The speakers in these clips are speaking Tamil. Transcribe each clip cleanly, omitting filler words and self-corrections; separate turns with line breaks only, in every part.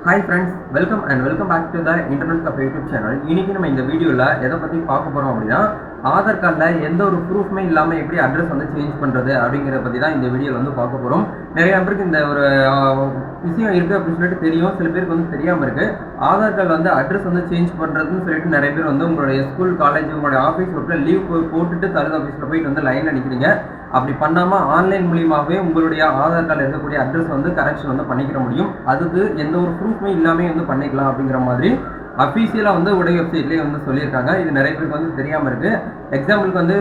Hi friends, welcome back to the Internet Cafe YouTube channel. இன்னைக்கு நம்ம இந்த வீடியோல எதை பத்தி பார்க்க போறோம் அப்படின்னா ஆதார் கார்டுல எந்த ஒரு ப்ரூஃப்மே இல்லாம எப்படி அட்ரஸ் வந்து சேஞ்ச் பண்றது அப்படிங்கறத பத்தி தான் இந்த வீடியோல வந்து பார்க்க போறோம். நிறைய பேருக்கு இந்த ஒரு விஷயம் இருக்கு அப்படின்னு சொல்லிட்டு தெரியும், சில பேருக்கு வந்து தெரியாம இருக்கு. ஆதார் கார்டு வந்து அட்ரஸ் வந்து சேஞ்ச் பண்றதுன்னு சொல்லிட்டு நிறைய பேர் வந்து உங்களுடைய ஸ்கூல், காலேஜ், உங்களுடைய ஆஃபீஸ் ஒர்க்ல லீவ் போட்டுட்டு தாலுகா ஆஃபீஸ்ல போயிட்டு வந்து லைன்ல நிக்கிறீங்க. அப்படி பண்ணாம ஆன்லைன் மூலியமாவே உங்களுடைய ஆதார் கார்டில் இருக்கக்கூடிய அட்ரஸ் வந்து கரெக்ஷன் வந்து பண்ணிக்கிற முடியும். அதுக்கு எந்த ஒரு ப்ரூஃப்மே இல்லாமல் வந்து பண்ணிக்கலாம் அப்படிங்கிற மாதிரி அஃபீஷியலாக வந்து உடைய வெப்சைட்லேயே வந்து சொல்லியிருக்காங்க. இது நிறைய பேருக்கு வந்து தெரியாமல் இருக்குது. எக்ஸாம்பிளுக்கு வந்து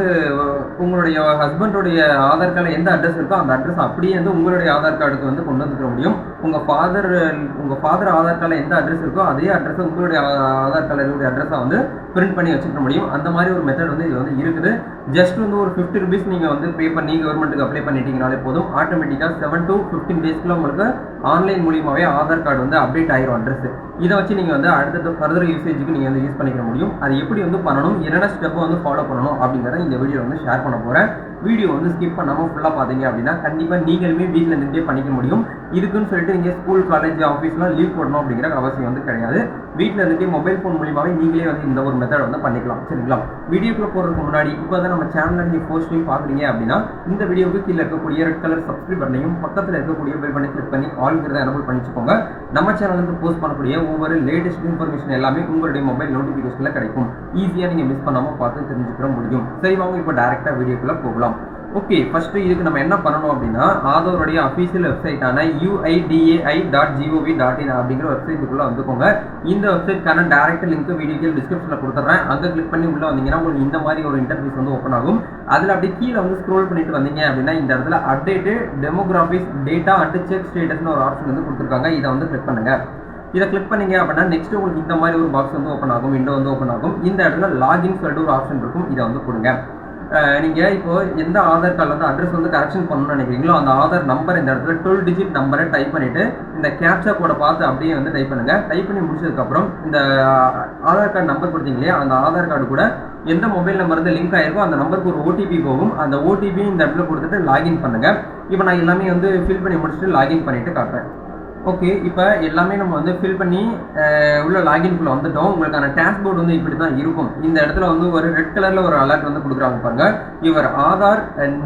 உங்களுடைய ஹஸ்பண்டோடைய ஆதார் கார்டில் எந்த அட்ரஸ் இருக்கோ அந்த அட்ரஸ் அப்படியே வந்து உங்களுடைய ஆதார் கார்டுக்கு வந்து கொண்டு வந்துக்க முடியும். உங்கள் ஃபாதர் ஆதார் கார்டில் எந்த அட்ரஸ் இருக்கோ அதே அட்ரஸை உங்களுடைய ஆதார் கார்டில் இருக்கக்கூடிய அட்ரஸை வந்து பிரிண்ட் பண்ணி வச்சுக்க முடியும். அந்த மாதிரி ஒரு மெத்தட் வந்து இது வந்து இருக்குது. ஜஸ்ட் வந்து ஒரு 50 rupees நீங்கள் வந்து பே பண்ணி கவர்மெண்ட்டுக்கு அப்ளை பண்ணிட்டீங்கனாலே போதும். ஆட்டோமேட்டிக்காக 7 to 15 daysக்குள்ள உங்களுக்கு ஆன்லைன் மூலியமாகவே ஆதார் கார்டு வந்து அப்டேட் ஆயிரும் அட்ரஸ். இதை வச்சு நீங்கள் வந்து அடுத்த ஃபர்தர் யூசேஜுக்கு நீங்கள் வந்து யூஸ் பண்ணிக்க முடியும். அது எப்படி வந்து பண்ணணும், என்னென்ன ஸ்டெப்பை வந்து ஃபாலோ பண்ணணும் அப்படிங்கிறத இந்த வீடியோ வந்து ஷேர் பண்ண போகிறேன். வீடியோ வந்து ஸ்கிப் பண்ணாமல் ஃபுல்லாக பார்த்தீங்க அப்படின்னா கண்டிப்பாக நீங்களுமே வீட்டில் இருந்துகிட்டே பண்ணிக்க முடியும். இதுக்குன்னு சொல்லிட்டு நீங்கள் ஸ்கூல், காலேஜ், ஆஃபீஸ்லாம் லீவ் போடணும் அப்படிங்கிற அவசியம் வந்து கிடையாது. வீட்டில் இருந்துகிட்டே மொபைல் ஃபோன் மூலியமாகவே நீங்களே வந்து இந்த ஒரு மெத்தட் வந்து பண்ணிக்கலாம். சரிங்களா? வீடியோக்குள்ள போகிறதுக்கு முன்னாடி இப்போ தான் நம்ம சேனலில் நீங்கள் போஸ்ட்டையும் பார்க்குறீங்க அப்படின்னா இந்த வீடியோவுக்கு கீழே இருக்கக்கூடிய ரெட் கலர் சப்ஸ்கிரைப் பண்ணையும் பக்கத்தில் இருக்கக்கூடிய பெல் பண்ணி கிளிக் பண்ணி ஆல்ங்கிறத எனபிள் பண்ணிச்சுக்கோங்க. நம்ம சேனலுக்கு போஸ்ட் பண்ணக்கூடிய ஒவ்வொரு லேட்டஸ்ட் இன்ஃபர்மேஷன் எல்லாமே உங்களுடைய மொபைல் நோட்டிஃபிகேஷனில் கிடைக்கும். ஈஸியாக நீங்கள் மிஸ் பண்ணாமல் பார்த்து தெரிஞ்சுக்கிற முடியும். சரி, வாங்க இப்போ டேரெக்டாக வீடியோக்குள்ளே போகலாம். ஓகே, ஃபர்ஸ்ட் இதுக்கு நம்ம என்ன பண்ணணும் அப்படின்னா ஆதாரோடைய அஃபீஷியல் வெப்சைட்டான uidai.gov.in அப்படிங்கிற வெப்சைட்டுக்குள்ள வந்துக்கோங்க. இந்த வெப்சைட்கான டைரக்ட் லிங்க் வீடியோ டிஸ்கிரிப்ஷனில் கொடுத்துட்றேன். அங்கே கிளிக் பண்ணி உள்ள வந்தீங்கன்னா உங்களுக்கு இந்த மாதிரி ஒரு இன்டர்ஃபேஸ் வந்து ஓப்பன் ஆகும். அதில் அப்படியே கீழே வந்து ஸ்க்ரோல் பண்ணிட்டு வந்தீங்க அப்படின்னா இந்த இடத்துல update demographics data and check ஸ்டேட்டஸ்னு ஒரு ஆப்ஷன் வந்து கொடுத்துருக்காங்க. இதை வந்து கிளிக் பண்ணுங்க. இதை கிளிக் பண்ணீங்க அப்படின்னா நெக்ஸ்ட் உங்களுக்கு இந்த மாதிரி ஒரு பாக்ஸ் வந்து ஓப்பன் ஆகும், விண்டோ வந்து ஓப்பன் ஆகும். இந்த இடத்துல லாகின் சொல்லிட்டு ஒரு ஆப்ஷன் இருக்கும். இதை வந்து கொடுங்க. நீங்கள் இப்போ எந்த ஆதார் கார்டில் வந்து அட்ரஸ் வந்து கரெக்ஷன் பண்ணணும்னு நினைக்கிறீங்களோ அந்த ஆதார் நம்பர் இந்த இடத்துல 12 digit நம்பரை டைப் பண்ணிவிட்டு இந்த கேப்சா கோடை பார்த்து அப்படியே வந்து டைப் பண்ணுங்கள். டைப் பண்ணி முடிச்சதுக்கப்புறம் இந்த ஆதார் கார்டு நம்பர் கொடுத்தீங்க இல்லையா, அந்த ஆதார் கார்டு கூட எந்த மொபைல் நம்பர் வந்து லிங்க் ஆகிருக்கோ அந்த நம்பருக்கு ஒரு ஓடிபி போகும். அந்த ஓடிபி இந்த இடத்துல கொடுத்துட்டு லாகின் பண்ணுங்கள். இப்போ நான் எல்லாமே வந்து ஃபில் பண்ணி முடிச்சுட்டு லாகின் பண்ணிவிட்டு காட்டுறேன். ஓகே, இப்போ எல்லாமே நம்ம வந்து ஃபில் பண்ணி உள்ள லாகின்குள்ளே வந்துட்டோம். உங்களுக்கான டேஷ்போர்டு வந்து இப்படி தான் இருக்கும். இந்த இடத்துல வந்து ஒரு ரெட் கலரில் ஒரு அலர்ட் வந்து கொடுக்குறாங்க பாருங்க. இவர் Aadhaar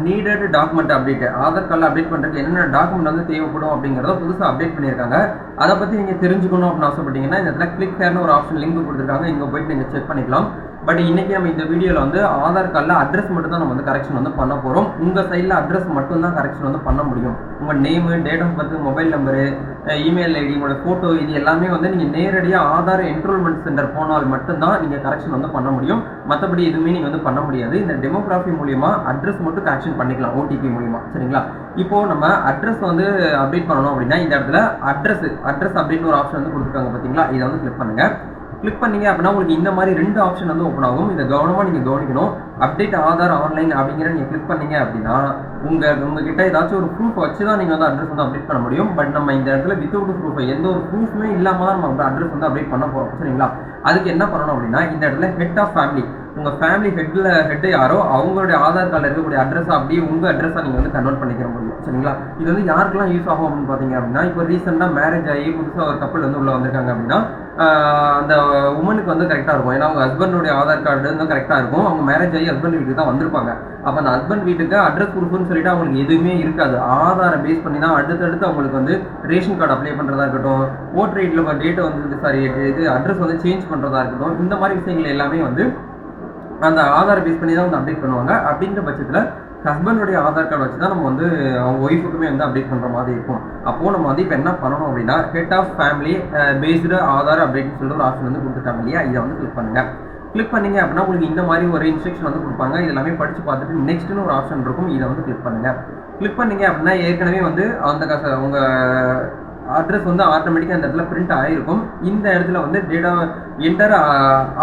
needed document update, Aadhaar கார்டில் அப்டேட் பண்ணுறதுக்கு என்னென்ன டாக்குமெண்ட் வந்து தேவைப்படும் அப்படிங்கிறத புதுசாக அப்டேட் பண்ணியிருக்காங்க. அதை பற்றி நீங்கள் தெரிஞ்சுக்கணும் அப்படின்னு ஆசைப்பட்டீங்கன்னா இந்த இடத்துல கிளிக் ஹேர்னு ஒரு ஆப்ஷன் லிங்க் கொடுத்துருக்காங்க. இங்கே போயிட்டு நீங்கள் செக் பண்ணிக்கலாம். பட் இன்றைக்கி நம்ம இந்த வீடியோவில் வந்து ஆதார் கார்டில் அட்ரஸ் மட்டும் தான் நம்ம வந்து கரெக்ஷன் வந்து பண்ண போகிறோம். உங்கள் சைடில் அட்ரஸ் மட்டும் தான் கரெக்ஷன் வந்து பண்ண முடியும். உங்கள் name, date of birth, mobile number, email ID, உங்களோட ஃபோட்டோ, இது எல்லாமே வந்து நீங்கள் நேரடியாக ஆதார் என்ரோல்மெண்ட் சென்டர் போனால் மட்டும்தான் நீங்கள் கரெக்ஷன் வந்து பண்ண முடியும். மற்றபடி எதுவுமே நீங்கள் வந்து பண்ண முடியாது. இந்த டெமோகிராஃபி மூலிமா அட்ரஸ் மட்டும் கரெக்ஷன் பண்ணிக்கலாம் ஓடிபி மூலிமா. சரிங்களா? இப்போது நம்ம அட்ரஸ் வந்து அப்டேட் பண்ணணும் அப்படின்னா இந்த இடத்துல அட்ரஸ் அப்டேட்னு ஒரு ஆப்ஷன் வந்து கொடுத்துருக்காங்க பார்த்தீங்களா, இதை வந்து கிளிக் பண்ணுங்கள். கிளிக் பண்ணீங்க அப்படின்னா உங்களுக்கு இந்த மாதிரி 2 ஆப்ஷன் வந்து ஓப்பன் ஆகும். இதை கவனமாக நீங்கள் கவனிக்கணும். அப்டேட் ஆதார் ஆன்லைன் அப்படிங்கிற நீங்கள் கிளிக் பண்ணீங்க அப்படின்னா உங்ககிட்ட ஏதாச்சும் ஒரு ப்ரூஃப் வச்சு தான் நீங்கள் வந்து அட்ரஸ் வந்து அப்டேட் பண்ண முடியும். பட் நம்ம இந்த இடத்துல வித்தவுட் ப்ரூஃப், எந்த ஒரு ப்ரூஃப்மே இல்லாமல் தான் நம்ம அட்ரஸ் வந்து அப்டேட் பண்ண போகிறோம். சரிங்களா? அதுக்கு என்ன பண்ணணும் அப்படின்னா இந்த இடத்துல ஹெட் ஆஃப் ஃபேமிலி, உங்கள் ஃபேமிலி ஹெட் யாரோ அவங்களுடைய ஆதார் கார்டில் இருக்கக்கூடிய அட்ரஸை அப்படியே உங்கள் அட்ரஸாக நீங்கள் வந்து கன்வெர்ட் பண்ணிக்கிற முடியும். சரிங்களா? இது வந்து யாருக்கெல்லாம் யூஸ் ஆகும் அப்படின்னு பார்த்தீங்க அப்படின்னா இப்போ ரீசெண்டாக மேரேஜ் ஆகி புதுசாக ஒரு கப்பல் வந்து உள்ளே வந்திருக்காங்க அப்படின்னா அந்த உமனுக்கு வந்து கரெக்டாக இருக்கும். ஏன்னா அவங்க ஹஸ்பண்டோடைய ஆதார் கார்டு வந்து கரெக்டாக இருக்கும். அவங்க மேரேஜ் ஆகி ஹஸ்பண்ட் வீட்டுக்கு தான் வந்திருப்பாங்க. அப்போ அந்த ஹஸ்பண்ட் வீட்டுக்கு அட்ரஸ் ப்ரூஃப்னு சொல்லிட்டு அவங்களுக்கு எதுவுமே இருக்காது. ஆதாரை பேஸ் பண்ணி தான் அடுத்தடுத்து அவங்களுக்கு வந்து ரேஷன் கார்டு அப்ளை பண்ணுறதா இருக்கட்டும், ஓட்டர் ஐடியில் டேட்டை வந்து இது அட்ரஸ் வந்து சேஞ்ச் பண்ணுறதா இருக்கட்டும், இந்த மாதிரி விஷயங்கள் எல்லாமே வந்து அந்த ஆதார் பேஸ் பண்ணி தான் வந்து அப்டேட் பண்ணுவாங்க. அப்படின்ற பட்சத்தில் ஹஸ்பண்டோடைய ஆதார் கார்டு வச்சு தான் நம்ம வந்து அவங்க ஒய்ஃபுக்குமே வந்து அப்டேட் பண்ணுற மாதிரி இருக்கும். அப்போது நம்ம வந்து இப்போ என்ன பண்ணணும் அப்படின்னா head of family based Aadhaar அப்டேட்னு சொல்லிட்டு ஒரு ஆப்ஷன் வந்து கொடுத்துருக்காங்க இல்லையா, இதை வந்து கிளிக் பண்ணுங்கள். கிளிக் பண்ணீங்க அப்படின்னா உங்களுக்கு இந்த மாதிரி ஒரு இன்ஸ்ட்ரக்ஷன் வந்து கொடுப்பாங்க. இது எல்லாமே படித்து பார்த்துட்டு நெக்ஸ்ட்னு ஒரு ஆப்ஷன் இருக்கும். இதை வந்து கிளிக் பண்ணுங்கள். கிளிக் பண்ணீங்க அப்படின்னா ஏற்கனவே வந்து அந்த உங்கள் அட்ரஸ் வந்து ஆட்டோமேட்டிக்காக இந்த இடத்துல பிரிண்ட் ஆகிருக்கும். இந்த இடத்துல வந்து டேட்டா என்டர்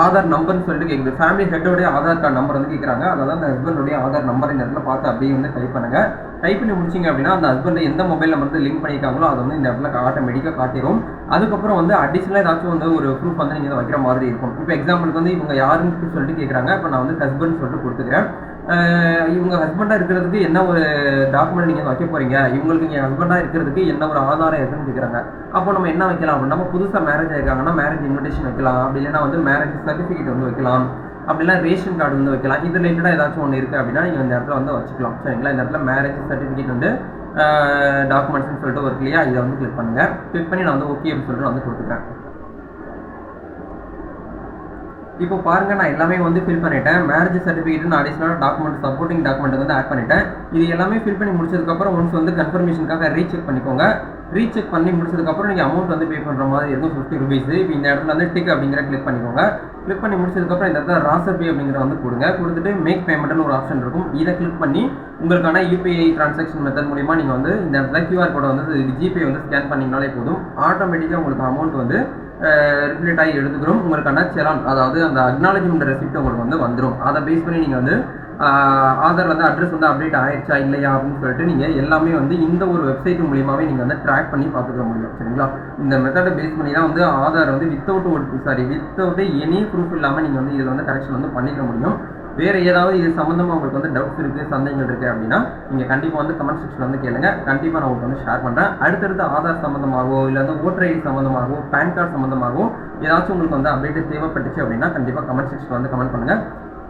ஆதார் நம்பர்னு சொல்லிட்டு கேட்குது. ஃபேமிலி ஹெட்டோடைய ஆதார் கார்டு நம்பர் வந்து கேட்குறாங்க. அதாவது அந்த ஹஸ்பண்டோடைய ஆதார் நம்பர் இந்த இடத்துல பார்த்து அப்படியே வந்து டைப் பண்ணுங்கள். டைப் பண்ணி முடிச்சிங்க அப்படின்னா அந்த ஹஸ்பண்ட் எந்த மொபைல் நம்பர் வந்து லிங்க் பண்ணியிருக்காங்களோ அதை வந்து இந்த இடத்துல ஆட்டோமேட்டிக்காக காட்டிடும். அதுக்கப்புறம் வந்து அடிஷனலாக ஏதாச்சும் வந்து ஒரு ப்ரூஃப் வந்து நீங்கள் வைக்கிற மாதிரி இருக்கும். இப்போ எக்ஸாம்பிளுக்கு வந்து இவங்க யாருன்னு சொல்லிட்டு கேட்குறாங்க. இப்போ நான் வந்து ஹஸ்பண்ட் சொல்லிட்டு கொடுத்துக்கிறேன். இவங்க ஹஸ்பண்டாக இருக்கிறதுக்கு என்ன ஒரு டாக்குமெண்ட் நீங்கள் வைக்க போகிறீங்க, இவங்களுக்கு நீங்கள் ஹஸ்பண்டாக இருக்கிறதுக்கு என்ன ஒரு ஆதாரம் இருக்குன்னு கேட்குறாங்க. அப்போ நம்ம என்ன வைக்கலாம் அப்படின்னா, நம்ம புதுசாக மேரேஜ் ஆயிருக்காங்கன்னா மேரேஜ் இன்விடேஷன் வைக்கலாம். அப்படி இல்லைன்னா வந்து மேரேஜ் சர்டிஃபிகேட் வந்து வைக்கலாம். அப்படிலாம் ரேஷன் கார்டு வந்து வைக்கலாம். இது ரிலேட்டடாக ஏதாச்சும் ஒன்று இருக்குது அப்படின்னா நீங்கள் இந்த இடத்துல வந்து வச்சுக்கலாம். சரிங்களா? இந்த இடத்துல மேரேஜ் சர்டிஃபிகேட் வந்து டாக்குமெண்ட்ஸ்னு சொல்லிட்டு ஒரு இல்லையா, இதை வந்து கிளிக் பண்ணுங்கள். கிளிக் பண்ணி நான் வந்து ஓகே அப்படின்னு சொல்லிட்டு வந்து கொடுத்துக்கிறேன். இப்போ பாருங்க, நான் எல்லாமே வந்து ஃபில் பண்ணிட்டேன். Marriage certificate additional document supporting document வந்து ஆட் பண்ணிட்டேன். இது எல்லாமே ஃபில் பண்ணி முடிச்சதுக்கப்புறம் ஒன்ஸ் வந்து கன்ஃபர்மேஷனுக்காக ரீசெக் பண்ணிக்கோங்க. ரீசெக் பண்ணி முடிச்சதுக்கப்புறம் நீங்கள் அமௌண்ட் வந்து பே பண்ணுற மாதிரி இருக்கும், 50 rupees. இப்போ இந்த இடத்துல வந்து டிக் அப்படிங்கிற கிளிக் பண்ணிக்கோங்க. கிளிக் பண்ணி முடிச்சதுக்கப்புறம் இந்த இடத்துல ராசர் பே அப்படிங்கிற வந்து கொடுங்க. கொடுத்துட்டு மேக் பேமெண்ட்னு ஒரு ஆப்ஷன் இருக்கும். இதை கிளிக் பண்ணி உங்களுக்கான யூபிஐ டிரான்சாக்ஷன் மெத்தட் மூலிமா நீங்கள் வந்து இந்த இடத்துல QR கோடை வந்து ஜிபே வந்து ஸ்கேன் பண்ணிங்கனாலே போதும். ஆட்டோமேட்டிக்காக உங்களுக்கு அமௌண்ட் வந்து ரிப்ளேட் ஆகி எடுத்துக்கிறோம். உங்களுக்கான செலான், அதாவது அந்த அக்னாலஜ்மெண்ட் ரெசிப்ட் உங்களுக்கு வந்து வந்துடும். அதை பேஸ் பண்ணி நீங்கள் வந்து ஆதார் வந்து அட்ரஸ் வந்து அப்டேட் ஆயிடுச்சா இல்லையா அப்படின்னு சொல்லிட்டு நீங்கள் எல்லாமே வந்து இந்த ஒரு வெப்சைட் மூலியமாகவே நீங்கள் வந்து ட்ராக் பண்ணி பார்த்துக்க முடியும். சரிங்களா? இந்த மெத்தடை பேஸ் பண்ணி தான் வந்து ஆதார் வந்து வித்தவுட் எனி ப்ரூஃப் இல்லாமல் நீங்கள் வந்து இதில் வந்து கரெக்ஷன் வந்து பண்ணிக்க முடியும். வேறு ஏதாவது இது சம்மந்தமாக உங்களுக்கு வந்து டவுட்ஸ் இருக்குது, சந்தேகங்கள் இருக்குது அப்படின்னா நீங்கள் கண்டிப்பாக வந்து கமெண்ட் செக்ஷன் வந்து கேளுங்க. கண்டிப்பாக நான் உங்களுக்கு வந்து ஷேர் பண்ணுறேன். அடுத்தடுத்து ஆதார் சம்மந்தமாகவோ இல்லை வந்து ஓட்டர் ஐடி சம்மந்தமாகவோ பேன் கார்டு சம்மந்தமாகவோ ஏதாச்சும் உங்களுக்கு வந்து அப்டேட் தேவைப்பட்டுச்சு அப்படின்னா கண்டிப்பாக கமெண்ட் செக்ஷன் வந்து கமெண்ட் பண்ணுங்கள்.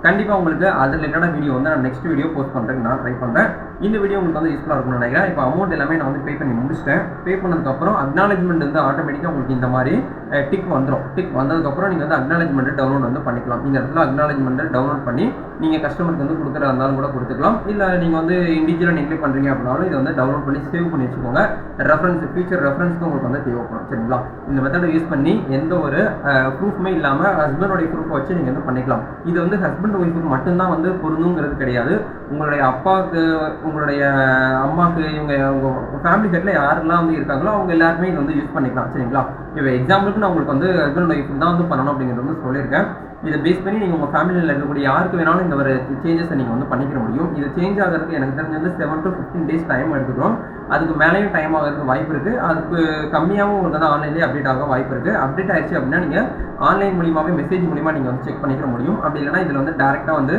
கண்டிப்பாக உங்களுக்கு அது ரிலேட்டடான வீடியோ வந்து நான் நெக்ஸ்ட் வீடியோ போஸ்ட் பண்ணுறதுக்கு நான் ட்ரை பண்ணுறேன். இந்த வீடியோ உங்களுக்கு வந்து யூஸ்ஃபுல்லாக இருக்கும்னு நினைக்கிறேன். இப்போ அமௌண்ட் எல்லாமே நான் வந்து பே பண்ணி முடிச்சிட்டேன். பே பண்ணதுக்கப்புறம் அக்னாலஜ்மெண்ட் வந்து ஆட்டோமேட்டிக்காக உங்களுக்கு இந்த மாதிரி டிக் வந்துடும். டிக் வந்ததுக்கப்புறம் நீங்கள் வந்து அக்னாலஜ்மெண்ட் டவுன்லோட் வந்து பண்ணிக்கலாம். இந்த இடத்துல அக்னாலஜ்மெண்ட் டவுன்லோட் பண்ணி நீங்கள் கஸ்டமருக்கு வந்து கொடுக்குறதா இருந்தாலும் கூட கொடுத்துக்கலாம். இல்லை நீங்கள் வந்து இண்டிவிஜுவலாக நீங்களே பண்ணுறீங்க அப்படின்னாலும் இதை வந்து டவுன்லோட் பண்ணி சேவ் பண்ணி வச்சுக்கோங்க. ரெஃபரன்ஸ் ஃபியூச்சர் ரெஃபரன்ஸ்க்கு உங்களுக்கு வந்து தேவைப்படும். சரிங்களா? இந்த மெத்தடை யூஸ் பண்ணி எந்த ஒரு ப்ரூஃப்மே இல்லாமல் ஹஸ்பண்டோடைய ப்ரூஃபை வச்சு நீங்கள் வந்து பண்ணிக்கலாம். இது வந்து ஹஸ்பண்ட் ஒய்ஃபுக்கு மட்டும்தான் வந்து பொருந்துங்கிறது கிடையாது. உங்களுடைய அப்பாவுக்கு, உங்களுடைய அம்மாவுக்கு, இவங்க உங்கள் ஃபேமிலி செட்டில் யாரெல்லாம் வந்து இருக்காங்களோ அவங்க எல்லாருமே இதை வந்து யூஸ் பண்ணிக்கலாம். சரிங்களா? இப்போ எக்ஸாம்பிளுக்கு நான் உங்களுக்கு வந்து ஹஸ்பண்ட் ஒய்ஃபுக்கு தான் வந்து பண்ணணும் அப்படிங்கிறது வந்து சொல்லியிருக்கேன். இதை பேஸ் பண்ணி நீங்கள் உங்கள் ஃபேமிலியில் இருக்கக்கூடிய யாருக்கு வேணாலும் இந்த ஒரு சேஞ்சஸை நீங்கள் வந்து பண்ணிக்க முடியும். இது சேஞ்ச் ஆகிறதுக்கு எனக்கு தெரிஞ்சு வந்து 7 to 15 days டைம் எடுத்துக்கிறோம். அதுக்கு மேலேயும் டைம் ஆகிறதுக்கு வாய்ப்பு இருக்குது. அதுக்கு கம்மியாகவும் உங்களுக்கு வந்து ஆன்லைன்லேயே அப்டேட் ஆக வாய்ப்பு இருக்குது. அப்டேட் ஆயிடுச்சு அப்படின்னா நீங்கள் ஆன்லைன் மூலியமாகவே மெசேஜ் மூலிமா நீங்கள் வந்து செக் பண்ணிக்க முடியும். அப்படி இல்லைனா இதில் வந்து டேரெக்டாக வந்து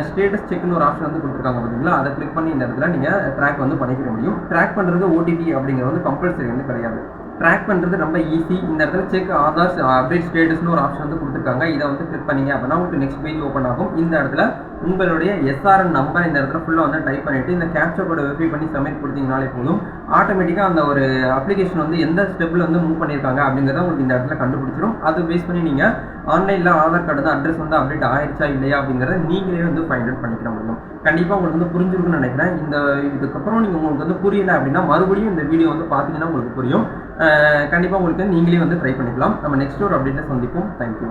ஸ்டேட்டஸ் செக்னு ஒரு ஆப்ஷன் வந்து கொடுத்துருக்காங்க பார்த்தீங்களா, அதை கிளிக் பண்ணி இந்த இடத்துல நீங்கள் ட்ராக் வந்து பண்ணிக்க முடியும். ட்ராக் பண்ணுறது OTP அப்படிங்கிறது வந்து கம்பல்சரி வந்து கிடையாது. ட்ராக் பண்ணுறது ரொம்ப ஈஸி. இந்த இடத்துல செக் ஆதார் அப்டேட் ஸ்டேட்டஸ்னு ஒரு ஆப்ஷன் வந்து கொடுத்துருக்காங்க. இதை வந்து கிளிக் பண்ணிங்க அப்படின்னா உங்களுக்கு நெக்ஸ்ட் பேஜ் ஓப்பன் ஆகும். இந்த இடத்துல உங்களுடைய SRN நம்பர் இந்த இடத்துல ஃபுல்லாக வந்து டைப் பண்ணிவிட்டு இந்த கேப்சர் கோடை வெரிஃபை பண்ணி சப்மிட் கொடுத்தீங்கனாலே போதும். ஆட்டோமேட்டிக்காக அந்த ஒரு அப்ளிகேஷன் வந்து எந்த ஸ்டெப்பில் வந்து மூவ் பண்ணியிருக்காங்க அப்படிங்கிறத உங்களுக்கு இந்த இடத்துல கண்டுபிடிச்சிடும். அது பேஸ் பண்ணி நீங்கள் ஆன்லைனில் ஆதார் கார்டு வந்து அட்ரஸ் வந்து அப்டேட் ஆயிடுச்சா இல்லையா அப்படிங்கிறத நீங்களே வந்து ஃபைண்ட் அவுட் பண்ணிக்க முடியும். கண்டிப்பாக உங்களுக்கு வந்து புரிஞ்சிருக்குன்னு நினைக்கிறேன். இதுக்கப்புறம் நீங்கள் உங்களுக்கு வந்து புரியலை அப்படின்னா மறுபடியும் இந்த வீடியோ வந்து பார்த்தீங்கன்னா உங்களுக்கு புரியும். கண்டிப்பாக உங்களுக்கு நீங்களே வந்து ட்ரை பண்ணிக்கலாம். நம்ம நெக்ஸ்ட் ஒரு அப்டேட்டை சந்திப்போம். தேங்க்யூ.